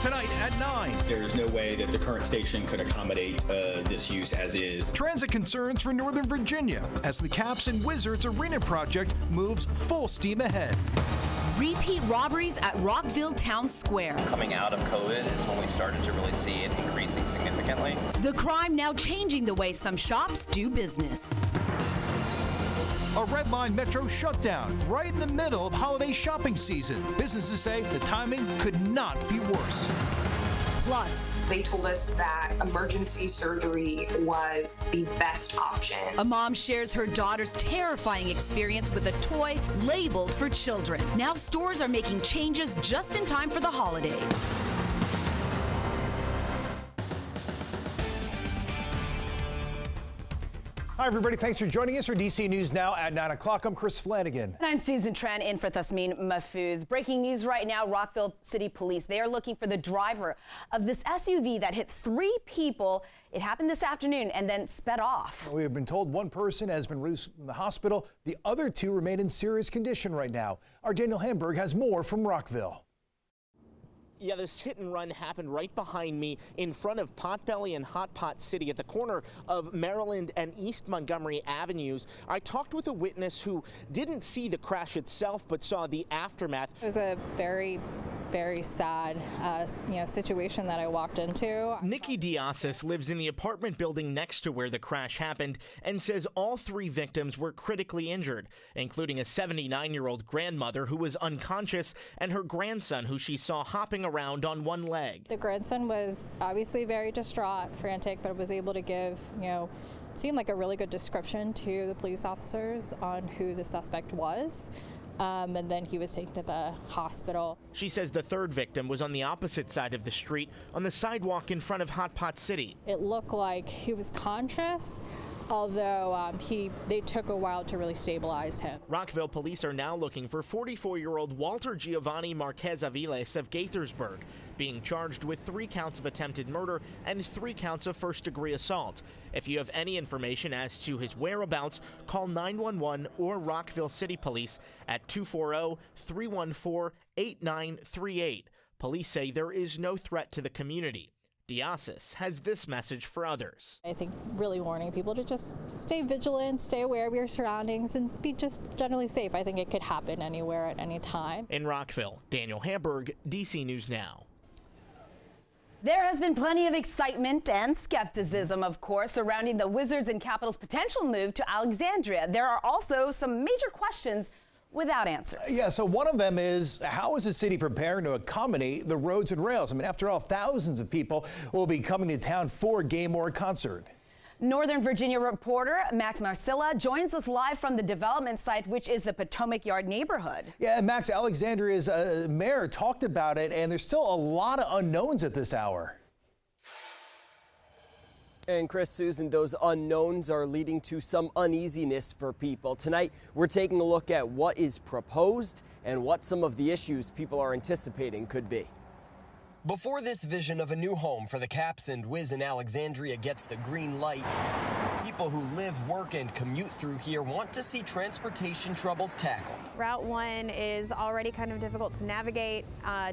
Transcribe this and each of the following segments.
Tonight at 9. There's no way that the current station could accommodate this use as is. Transit concerns for Northern Virginia as the Caps and Wizards Arena project moves full steam ahead. Repeat robberies at Rockville Town Square. Coming out of COVID is when we started to really see it increasing significantly. The crime now changing the way some shops do business. A Red Line Metro shutdown right in the middle of holiday shopping season. Businesses say the timing could not be worse. Plus, they told us that emergency surgery was the best option. A mom shares her daughter's terrifying experience with a toy labeled for children. Now stores are making changes just in time for the holidays. Hi, everybody. Thanks for joining us for DC News Now at 9 o'clock. I'm Chris Flanagan. And I'm Susan Tran in for Thasmin Mahfouz. Breaking news right now, Rockville City Police. They are looking for the driver of this SUV that hit 3 people. It happened this afternoon and then sped off. We have been told one person has been released from the hospital. The other 2 remain in serious condition right now. Our Daniel Hamburg has more from Rockville. Yeah, this hit and run happened right behind me in front of Potbelly and Hot Pot City at the corner of Maryland and East Montgomery Avenues. I talked with a witness who didn't see the crash itself, but saw the aftermath. It was a very sad, situation that I walked into. Nikki Diasis lives in the apartment building next to where the crash happened and says all 3 victims were critically injured, including a 79-year-old grandmother who was unconscious and her grandson who she saw hopping around on one leg. The grandson was obviously very distraught, frantic, but was able to give, seemed like a really good description to the police officers on who the suspect was. And then he was taken to the hospital. She says the 3rd victim was on the opposite side of the street on the sidewalk in front of Hot Pot City. It looked like he was conscious, although they took a while to really stabilize him. Rockville police are now looking for 44-year-old Walter Giovanni Marquez Aviles of Gaithersburg, being charged with 3 counts of attempted murder and 3 counts of first-degree assault. If you have any information as to his whereabouts, call 911 or Rockville City Police at 240-314-8938. Police say there is no threat to the community. Diasis has this message for others. I think really warning people to just stay vigilant, stay aware of your surroundings, and be just generally safe. I think it could happen anywhere at any time. In Rockville, Daniel Hamburg, DC News Now. There has been plenty of excitement and skepticism, of course, surrounding the Wizards and Capitals' potential move to Alexandria. There are also some major questions without answers. Yeah, so one of them is, how is the city preparing to accommodate the roads and rails? I mean, after all, thousands of people will be coming to town for a game or a concert. Northern Virginia reporter Max Marcilla joins us live from the development site, which is the Potomac Yard neighborhood. Yeah, and Max, Alexandria's mayor talked about it, and there's still a lot of unknowns at this hour. And Chris, Susan, those unknowns are leading to some uneasiness for people. Tonight, we're taking a look at what is proposed and what some of the issues people are anticipating could be. Before this vision of a new home for the Caps and Wiz in Alexandria gets the green light, people who live, work, and commute through here want to see transportation troubles tackled. Route 1 is already kind of difficult to navigate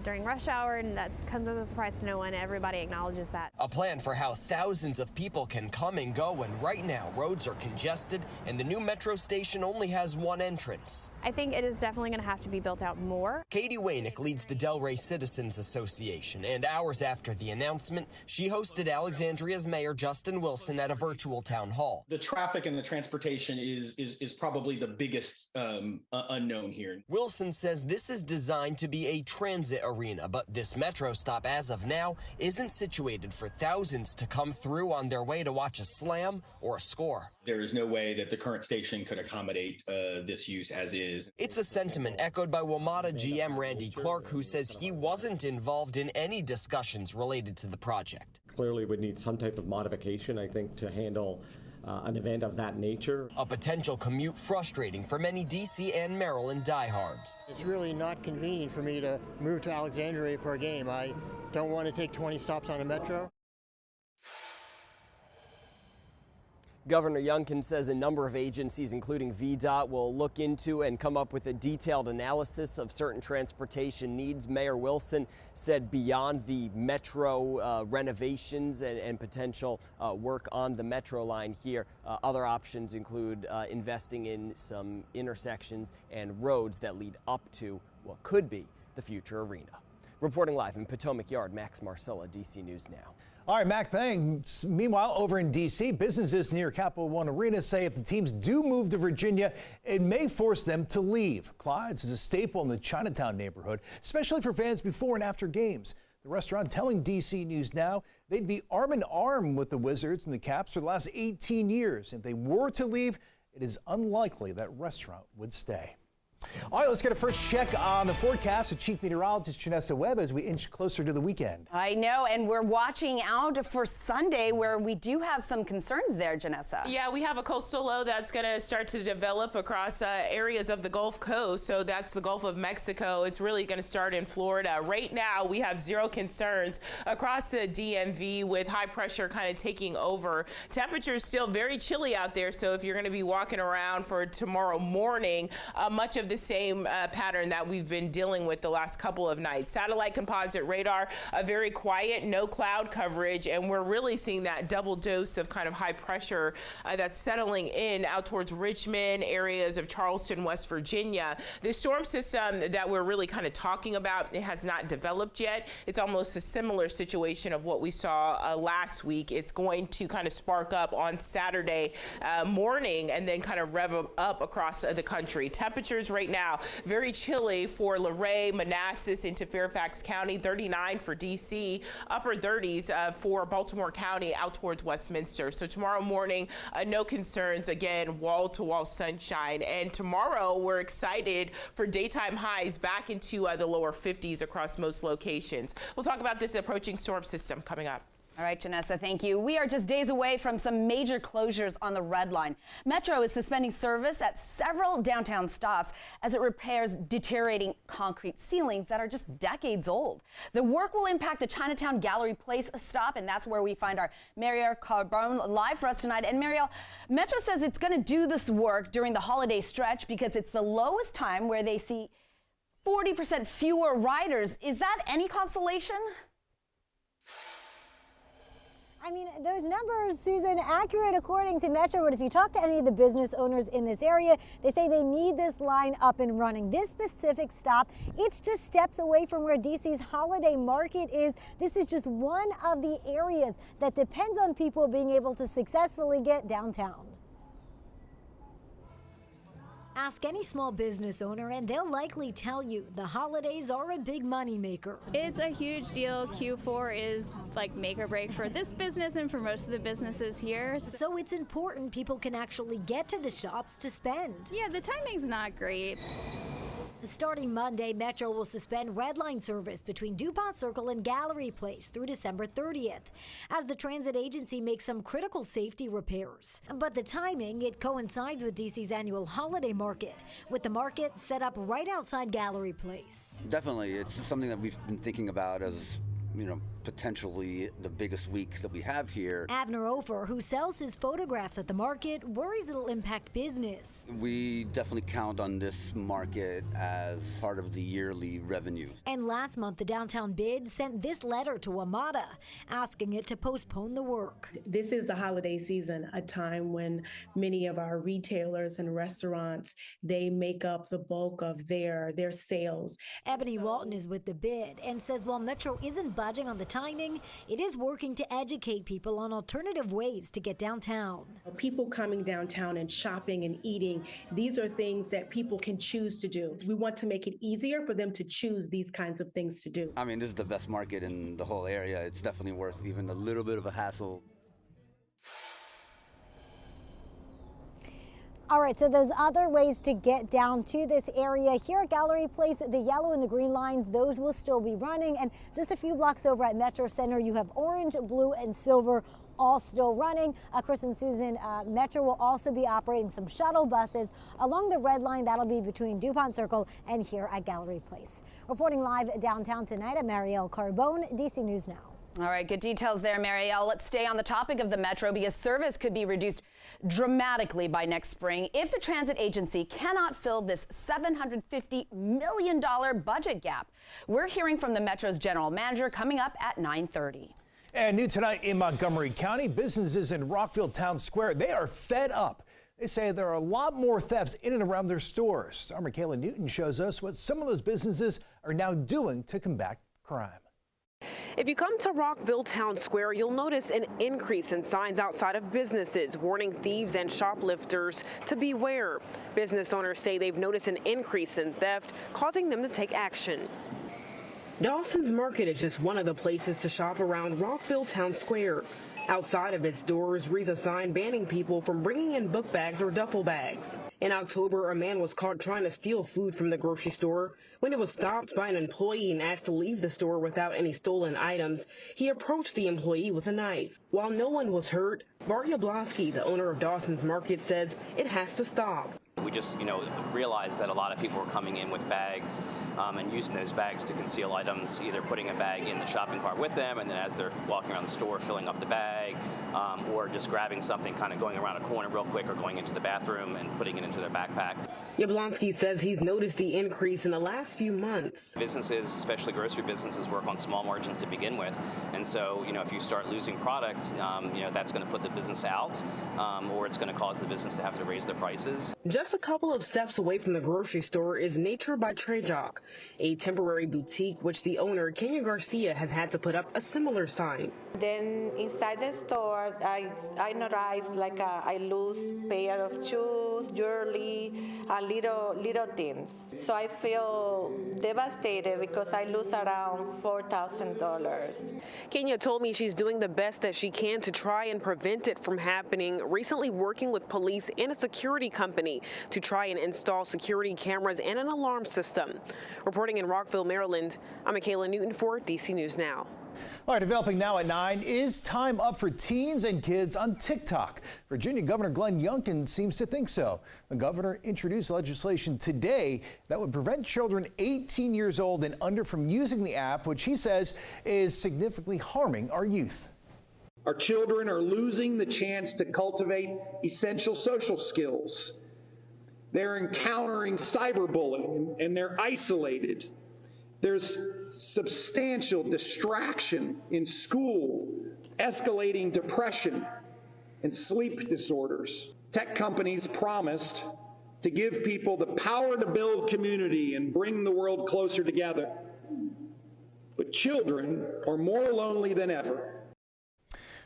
during rush hour, and that comes as a surprise to no one. Everybody acknowledges that. A plan for how thousands of people can come and go, and right now roads are congested and the new metro station only has one entrance. I think it is definitely going to have to be built out more. Katie Waynick leads the Delray Citizens Association, and hours after the announcement, she hosted Alexandria's Mayor Justin Wilson at a virtual town hall. The traffic and the transportation is probably the biggest unknown here. Wilson says this is designed to be a transit arena, but this metro stop as of now isn't situated for thousands to come through on their way to watch a slam or a score. There is no way that the current station could accommodate this use as is. It's a sentiment echoed by WMATA GM Randy Clark, who says he wasn't involved in any discussions related to the project. Clearly would need some type of modification, I think, to handle an event of that nature. A potential commute frustrating for many DC and Maryland diehards. It's really not convenient for me to move to Alexandria for a game. I don't want to take 20 stops on a metro. Governor Youngkin says a number of agencies, including VDOT, will look into and come up with a detailed analysis of certain transportation needs. Mayor Wilson said beyond the metro renovations and potential work on the metro line here, other options include investing in some intersections and roads that lead up to what could be the future arena. Reporting live in Potomac Yard, Max Marcella, DC News Now. All right, Mac, thanks. Meanwhile, over in D.C., businesses near Capital One Arena say if the teams do move to Virginia, it may force them to leave. Clyde's is a staple in the Chinatown neighborhood, especially for fans before and after games. The restaurant telling D.C. News Now they'd be arm in arm with the Wizards and the Caps for the last 18 years. If they were to leave, it is unlikely that restaurant would stay. All right, let's get a first check on the forecast with Chief Meteorologist Janessa Webb as we inch closer to the weekend. I know, and we're watching out for Sunday where we do have some concerns there, Janessa. Yeah, we have a coastal low that's going to start to develop across areas of the Gulf Coast. So that's the Gulf of Mexico. It's really going to start in Florida. Right now, we have zero concerns across the DMV with high pressure kind of taking over. Temperatures still very chilly out there. So if you're going to be walking around for tomorrow morning, much of the same pattern that we've been dealing with the last couple of nights. Satellite composite radar, very quiet, no cloud coverage, and we're really seeing that double dose of kind of high pressure that's settling in out towards Richmond, areas of Charleston, West Virginia. This storm system that we're really kind of talking about, it has not developed yet. It's almost a similar situation of what we saw last week. It's going to kind of spark up on Saturday morning and then kind of rev up across the country. Temperatures right now very chilly for Luray, Manassas into Fairfax County, 39 for DC, upper 30s for Baltimore County out towards Westminster. So tomorrow morning, no concerns, again, wall-to-wall sunshine. And tomorrow we're excited for daytime highs back into the lower 50s across most locations. We'll talk about this approaching storm system coming up. All right, Janessa, thank you. We are just days away from some major closures on the Red Line. Metro is suspending service at several downtown stops as it repairs deteriorating concrete ceilings that are just decades old. The work will impact the Chinatown Gallery Place stop, and that's where we find our Mariel Carbone live for us tonight. And Mariel, Metro says it's going to do this work during the holiday stretch because it's the lowest time where they see 40% fewer riders. Is that any consolation? I mean, those numbers, Susan, accurate according to Metro, but if you talk to any of the business owners in this area, they say they need this line up and running. This specific stop, it's just steps away from where DC's holiday market is. This is just one of the areas that depends on people being able to successfully get downtown. Ask any small business owner and they'll likely tell you the holidays are a big money maker. It's a huge deal. Q4 is like make or break for this business and for most of the businesses here. So it's important people can actually get to the shops to spend. Yeah, the timing's not great. Starting Monday, Metro will suspend Red Line service between DuPont Circle and Gallery Place through December 30th, as the transit agency makes some critical safety repairs. But the timing, it coincides with DC's annual holiday market, with the market set up right outside Gallery Place. Definitely, it's something that we've been thinking about as, you know, potentially the biggest week that we have here. Avner Ofer, who sells his photographs at the market, worries it'll impact business. We definitely count on this market as part of the yearly revenues. And last month, the downtown bid sent this letter to Amada, asking it to postpone the work. This is the holiday season, a time when many of our retailers and restaurants, they make up the bulk of their sales. Ebony Walton is with the bid and says while Metro isn't budging on the timing, it is working to educate people on alternative ways to get downtown. People coming downtown and shopping and eating, these are things that people can choose to do. We want to make it easier for them to choose these kinds of things to do. I mean, this is the best market in the whole area. It's definitely worth even a little bit of a hassle. All right, so those other ways to get down to this area here at Gallery Place, the yellow and the green lines, those will still be running. And just a few blocks over at Metro Center, you have orange, blue, and silver all still running. Chris and Susan, Metro will also be operating some shuttle buses along the red line. That'll be between DuPont Circle and here at Gallery Place. Reporting live downtown tonight, I'm Mariel Carbone, DC News Now. All right, good details there, Marielle. Let's stay on the topic of the Metro because service could be reduced dramatically by next spring if the transit agency cannot fill this $750 million budget gap. We're hearing from the Metro's general manager coming up at 9:30. And new tonight in Montgomery County, businesses in Rockville Town Square, they are fed up. They say there are a lot more thefts in and around their stores. Our Michaela Newton shows us what some of those businesses are now doing to combat crime. If you come to Rockville Town Square, you'll notice an increase in signs outside of businesses warning thieves and shoplifters to beware. Business owners say they've noticed an increase in theft, causing them to take action. Dawson's Market is just one of the places to shop around Rockville Town Square. Outside of its doors reads a sign banning people from bringing in book bags or duffel bags. In October, a man was caught trying to steal food from the grocery store. When he was stopped by an employee and asked to leave the store without any stolen items, he approached the employee with a knife. While no one was hurt, Bart Yablowski, the owner of Dawson's Market, says it has to stop. We just, realized that a lot of people were coming in with bags and using those bags to conceal items, either putting a bag in the shopping cart with them and then as they're walking around the store filling up the bag, or just grabbing something, kind of going around a corner real quick or going into the bathroom and putting it into their backpack. Yablowski says he's noticed the increase in the last few months. Businesses, especially grocery businesses, work on small margins to begin with. And so, if you start losing product, that's going to put the business out, or it's going to cause the business to have to raise their prices. Just a couple of steps away from the grocery store is Nature by Trajoc, a temporary boutique which the owner, Kenya Garcia, has had to put up a similar sign. Then inside the store, I noticed like I lose pair of shoes, jewelry, little things. So I feel devastated because I lose around $4,000. Kenya told me she's doing the best that she can to try and prevent it from happening, recently working with police and a security company to try and install security cameras and an alarm system. Reporting in Rockville, Maryland, I'm Michaela Newton for DC News Now. All right, developing now at 9, is time up for teens and kids on TikTok? Virginia Governor Glenn Youngkin seems to think so. The governor introduced legislation today that would prevent children 18 years old and under from using the app, which he says is significantly harming our youth. Our children are losing the chance to cultivate essential social skills. They're encountering cyberbullying and they're isolated. There's substantial distraction in school, escalating depression and sleep disorders. Tech companies promised to give people the power to build community and bring the world closer together. But children are more lonely than ever.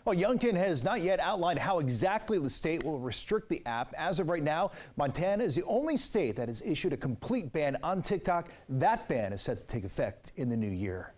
Well, Youngkin has not yet outlined how exactly the state will restrict the app. As of right now, Montana is the only state that has issued a complete ban on TikTok. That ban is set to take effect in the new year.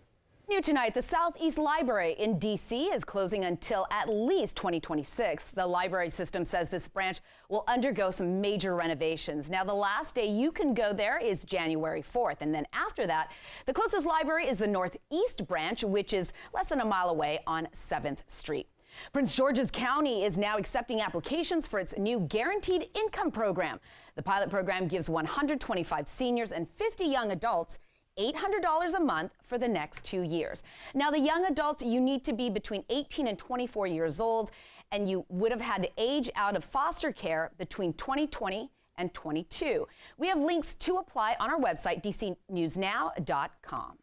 New tonight, the Southeast Library in D.C. is closing until at least 2026. The library system says this branch will undergo some major renovations. Now, the last day you can go there is January 4th. And then after that, the closest library is the Northeast branch, which is less than a mile away on 7th Street. Prince George's County is now accepting applications for its new guaranteed income program. The pilot program gives 125 seniors and 50 young adults $800 a month for the next 2 years. Now, the young adults, you need to be between 18 and 24 years old, and you would have had to age out of foster care between 2020 and 22. We have links to apply on our website, dcnewsnow.com.